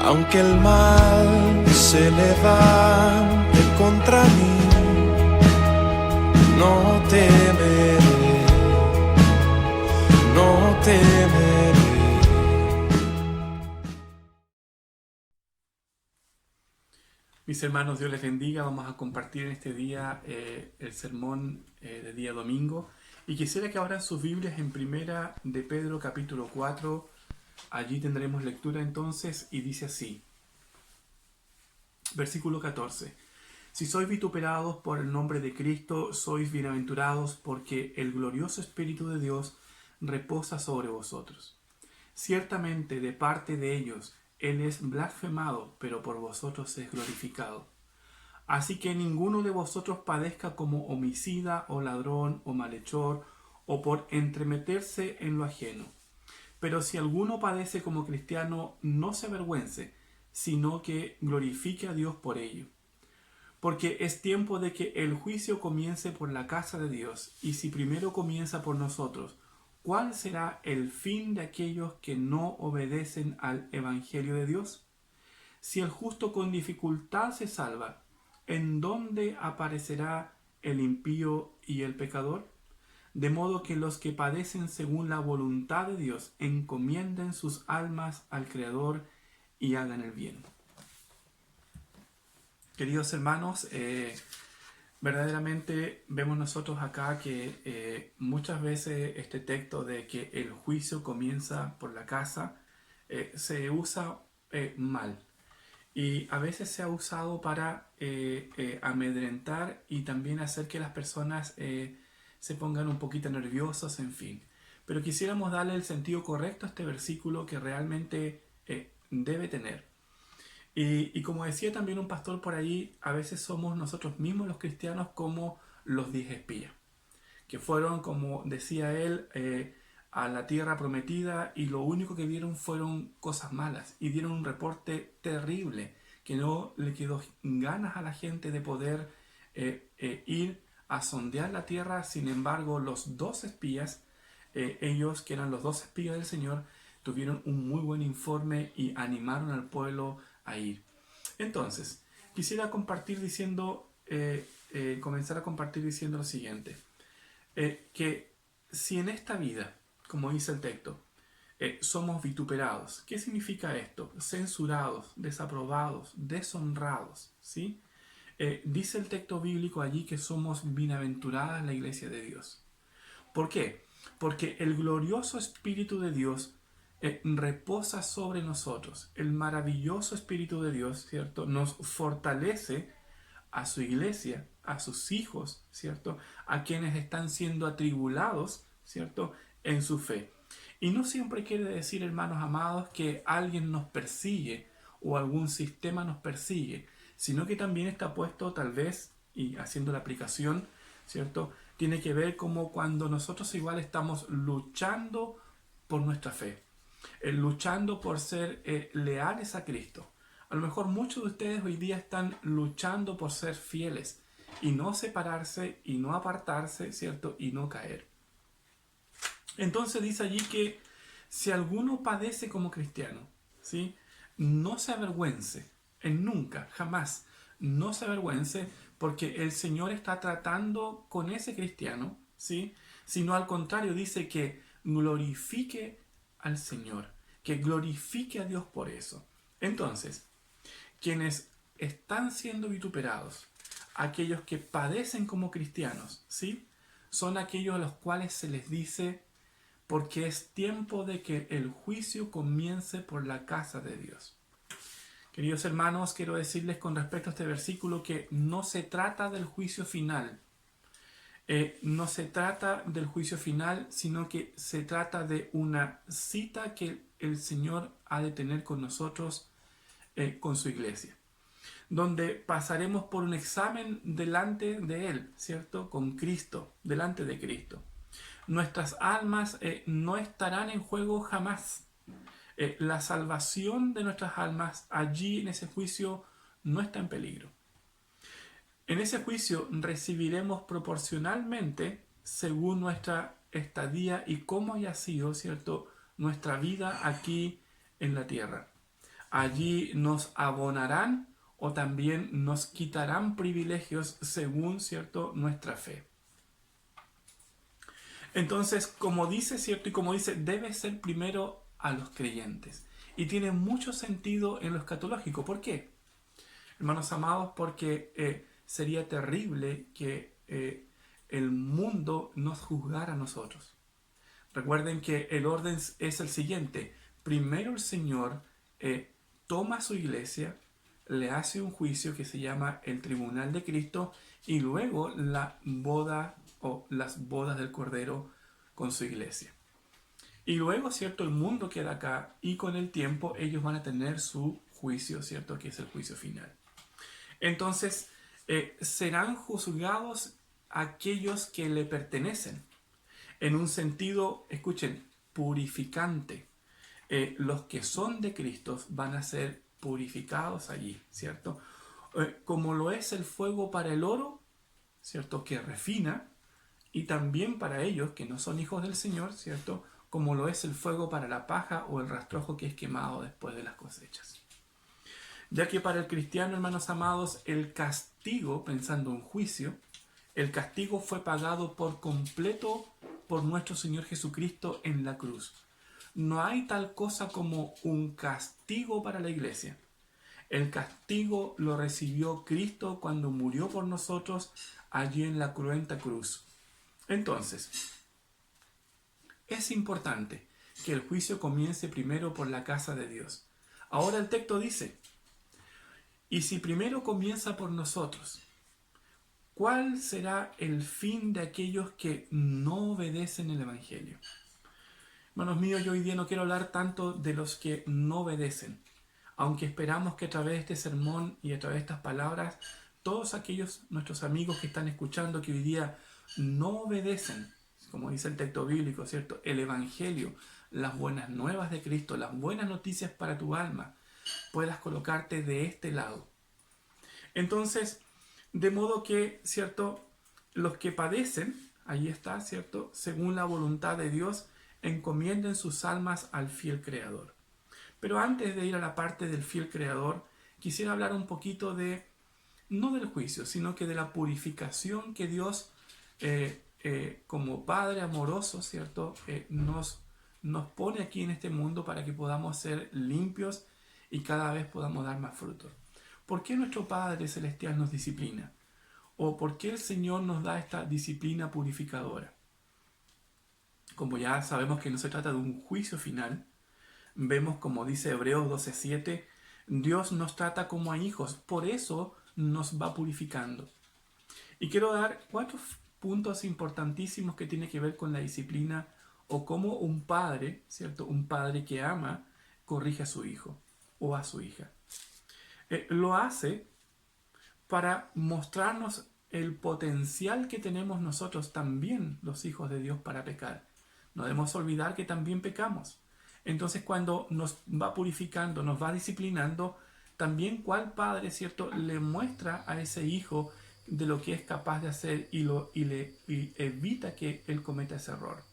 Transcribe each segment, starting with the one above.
Aunque el mal se levante contra mí, no temeré, no temeré. Mis hermanos, Dios les bendiga. Vamos a compartir en este día el sermón de día domingo. Y quisiera que abran sus Biblias en Primera de Pedro capítulo 4. Allí tendremos lectura entonces y dice así. Versículo 14. Si sois vituperados por el nombre de Cristo, sois bienaventurados porque el glorioso Espíritu de Dios reposa sobre vosotros. Ciertamente de parte de ellos Él es blasfemado, pero por vosotros es glorificado. Así que ninguno de vosotros padezca como homicida o ladrón o malhechor o por entremeterse en lo ajeno. Pero si alguno padece como cristiano, no se avergüence, sino que glorifique a Dios por ello. Porque es tiempo de que el juicio comience por la casa de Dios, y si primero comienza por nosotros, ¿cuál será el fin de aquellos que no obedecen al Evangelio de Dios? Si el justo con dificultad se salva, ¿en dónde aparecerá el impío y el pecador? De modo que los que padecen según la voluntad de Dios encomienden sus almas al Creador y hagan el bien. Queridos hermanos, verdaderamente vemos nosotros acá que muchas veces este texto de que el juicio comienza por la casa se usa mal. Y a veces se ha usado para amedrentar y también hacer que las personas se pongan un poquito nerviosos, en fin. Pero quisiéramos darle el sentido correcto a este versículo que realmente debe tener. Y como decía también un pastor por ahí, a veces somos nosotros mismos los cristianos como los 10 espías, que fueron, como decía él, a la tierra prometida y lo único que vieron fueron cosas malas y dieron un reporte terrible, que no le quedó ganas a la gente de poder ir a sondear la tierra. Sin embargo, los 2 espías, ellos que eran los 2 espías del Señor, tuvieron un muy buen informe y animaron al pueblo a ir. Entonces, quisiera compartir diciendo, comenzar a compartir diciendo lo siguiente, que si en esta vida, como dice el texto, somos vituperados, ¿qué significa esto? Censurados, desaprobados, deshonrados, ¿sí? Dice el texto bíblico allí que somos bienaventuradas en la iglesia de Dios. ¿Por qué? Porque el glorioso Espíritu de Dios reposa sobre nosotros. El maravilloso Espíritu de Dios, ¿cierto?, nos fortalece a su iglesia, a sus hijos, ¿cierto?, a quienes están siendo atribulados, ¿cierto?, en su fe. Y no siempre quiere decir, hermanos amados, que alguien nos persigue o algún sistema nos persigue, sino que también está puesto tal vez, y haciendo la aplicación, ¿cierto?, tiene que ver como cuando nosotros igual estamos luchando por nuestra fe, luchando por ser leales a Cristo. A lo mejor muchos de ustedes hoy día están luchando por ser fieles y no separarse y no apartarse, ¿cierto?, y no caer. Entonces dice allí que si alguno padece como cristiano, ¿sí?, no se avergüence, nunca, jamás, no se avergüence, porque el Señor está tratando con ese cristiano, ¿sí?, sino al contrario, dice que glorifique al Señor, que glorifique a Dios por eso. Entonces, quienes están siendo vituperados, aquellos que padecen como cristianos, ¿sí?, son aquellos a los cuales se les dice, porque es tiempo de que el juicio comience por la casa de Dios. Queridos hermanos, quiero decirles con respecto a este versículo que no se trata del juicio final. No se trata del juicio final, sino que se trata de una cita que el Señor ha de tener con nosotros, con su iglesia, donde pasaremos por un examen delante de Él, ¿cierto?, con Cristo, delante de Cristo. Nuestras almas no estarán en juego jamás. La salvación de nuestras almas allí en ese juicio no está en peligro. En ese juicio recibiremos proporcionalmente según nuestra estadía y cómo haya sido, ¿cierto?, nuestra vida aquí en la tierra. Allí nos abonarán o también nos quitarán privilegios según, ¿cierto?, nuestra fe. Entonces, como dice, ¿cierto? Y como dice, debe ser primero a los creyentes. Y tiene mucho sentido en lo escatológico. ¿Por qué? Hermanos amados, porque sería terrible que el mundo nos juzgara a nosotros. Recuerden que el orden es el siguiente. Primero el Señor toma a su iglesia, le hace un juicio que se llama el tribunal de Cristo y luego la boda o las bodas del Cordero con su iglesia. Y luego, ¿cierto? El mundo queda acá y con el tiempo ellos van a tener su juicio, ¿cierto? Que es el juicio final. Entonces, serán juzgados aquellos que le pertenecen. En un sentido, escuchen, purificante. Los que son de Cristo van a ser purificados allí, ¿cierto? Como lo es el fuego para el oro, ¿cierto? Que refina, y también para ellos que no son hijos del Señor, ¿cierto? Como lo es el fuego para la paja o el rastrojo que es quemado después de las cosechas. Ya que para el cristiano, hermanos amados, el castigo, pensando en juicio, el castigo fue pagado por completo por nuestro Señor Jesucristo en la cruz. No hay tal cosa como un castigo para la iglesia. El castigo lo recibió Cristo cuando murió por nosotros allí en la cruenta cruz. Entonces, es importante que el juicio comience primero por la casa de Dios. Ahora el texto dice, y si primero comienza por nosotros, ¿cuál será el fin de aquellos que no obedecen el Evangelio? Hermanos míos, yo hoy día no quiero hablar tanto de los que no obedecen, aunque esperamos que a través de este sermón y a través de estas palabras, todos aquellos nuestros amigos que están escuchando que hoy día no obedecen, como dice el texto bíblico, ¿cierto? El Evangelio, las buenas nuevas de Cristo, las buenas noticias para tu alma, puedas colocarte de este lado. Entonces, de modo que, ¿cierto? Los que padecen, ahí está, ¿cierto? Según la voluntad de Dios, encomienden sus almas al fiel Creador. Pero antes de ir a la parte del fiel Creador, quisiera hablar un poquito de, no del juicio, sino que de la purificación que Dios, como Padre amoroso, ¿cierto? Nos pone aquí en este mundo para que podamos ser limpios y cada vez podamos dar más frutos. ¿Por qué nuestro Padre Celestial nos disciplina? ¿O por qué el Señor nos da esta disciplina purificadora? Como ya sabemos que no se trata de un juicio final, vemos como dice Hebreos 12:7, Dios nos trata como a hijos, por eso nos va purificando. Y quiero dar 4 puntos importantísimos que tienen que ver con la disciplina o cómo un padre, ¿cierto? Un padre que ama, corrige a su hijo o a su hija. Lo hace para mostrarnos el potencial que tenemos nosotros también, los hijos de Dios, para pecar. No debemos olvidar que también pecamos. Entonces, cuando nos va purificando, nos va disciplinando, también cuál padre, ¿cierto?, le muestra a ese hijo de lo que es capaz de hacer y evita que él cometa ese error.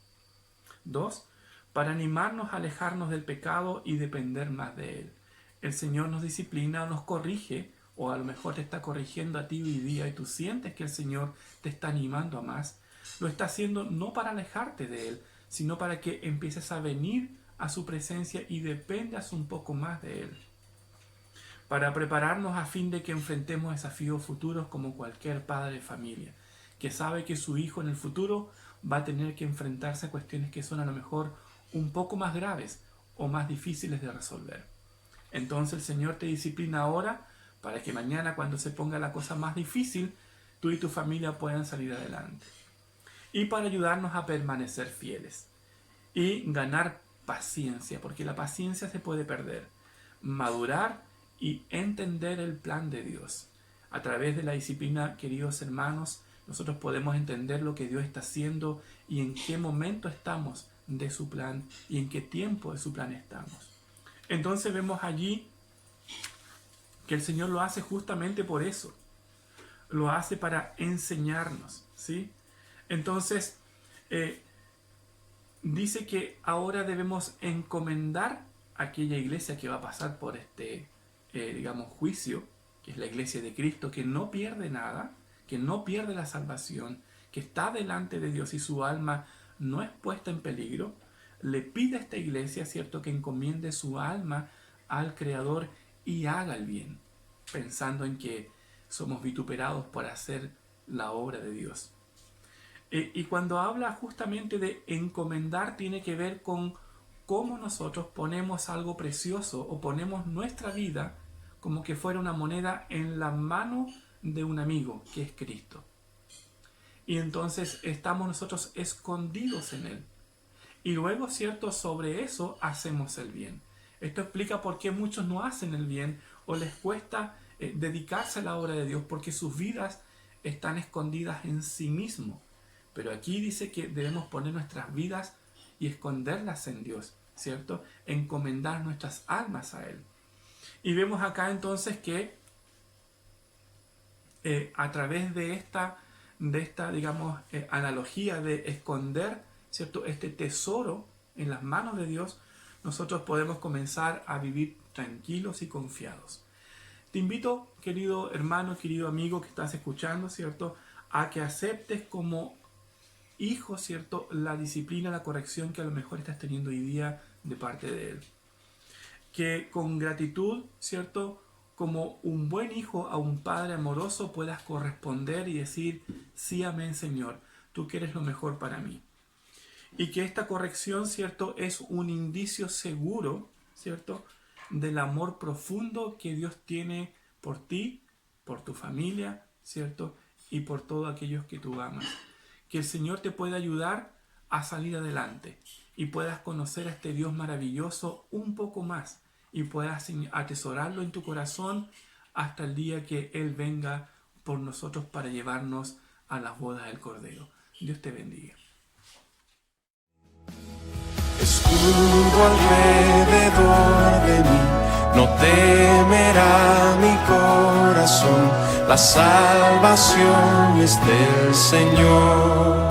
2, para animarnos a alejarnos del pecado y depender más de él. El Señor nos disciplina o nos corrige, o a lo mejor te está corrigiendo a ti hoy día y tú sientes que el Señor te está animando a más. Lo está haciendo no para alejarte de él, sino para que empieces a venir a su presencia y dependas un poco más de él. Para prepararnos a fin de que enfrentemos desafíos futuros como cualquier padre de familia, que sabe que su hijo en el futuro va a tener que enfrentarse a cuestiones que son a lo mejor un poco más graves o más difíciles de resolver. Entonces el Señor te disciplina ahora para que mañana, cuando se ponga la cosa más difícil, tú y tu familia puedan salir adelante. Y para ayudarnos a permanecer fieles y ganar paciencia, porque la paciencia se puede perder. Madurar y entender el plan de Dios. A través de la disciplina, queridos hermanos, nosotros podemos entender lo que Dios está haciendo y en qué momento estamos de su plan y en qué tiempo de su plan estamos. Entonces vemos allí que el Señor lo hace justamente por eso. Lo hace para enseñarnos, ¿sí? Entonces, dice que ahora debemos encomendar aquella iglesia que va a pasar por juicio, que es la iglesia de Cristo, que no pierde nada, que no pierde la salvación, que está delante de Dios y su alma no es puesta en peligro, le pide a esta iglesia, ¿cierto?, que encomiende su alma al Creador y haga el bien, pensando en que somos vituperados por hacer la obra de Dios. Y cuando habla justamente de encomendar, tiene que ver con cómo nosotros ponemos algo precioso o ponemos nuestra vida como que fuera una moneda en la mano de un amigo, que es Cristo. Y entonces estamos nosotros escondidos en Él. Y luego, ¿cierto?, sobre eso hacemos el bien. Esto explica por qué muchos no hacen el bien o les cuesta dedicarse a la obra de Dios, porque sus vidas están escondidas en sí mismos. Pero aquí dice que debemos poner nuestras vidas y esconderlas en Dios, ¿cierto? Encomendar nuestras almas a Él. Y vemos acá entonces que a través de esta analogía de esconder, ¿cierto?, este tesoro en las manos de Dios, nosotros podemos comenzar a vivir tranquilos y confiados. Te invito, querido hermano, querido amigo que estás escuchando, ¿cierto?, a que aceptes como hijo, ¿cierto?, la disciplina, la corrección que a lo mejor estás teniendo hoy día de parte de Él. Que con gratitud, ¿cierto?, como un buen hijo a un padre amoroso puedas corresponder y decir: sí, amén, Señor, tú quieres lo mejor para mí. Y que esta corrección, ¿cierto?, es un indicio seguro, ¿cierto?, del amor profundo que Dios tiene por ti, por tu familia, ¿cierto?, y por todos aquellos que tú amas. Que el Señor te pueda ayudar a salir adelante y puedas conocer a este Dios maravilloso un poco más y puedas atesorarlo en tu corazón hasta el día que Él venga por nosotros para llevarnos a las bodas del Cordero. Dios te bendiga. Escudo alrededor de mí, no temerá mi corazón, la salvación es del Señor.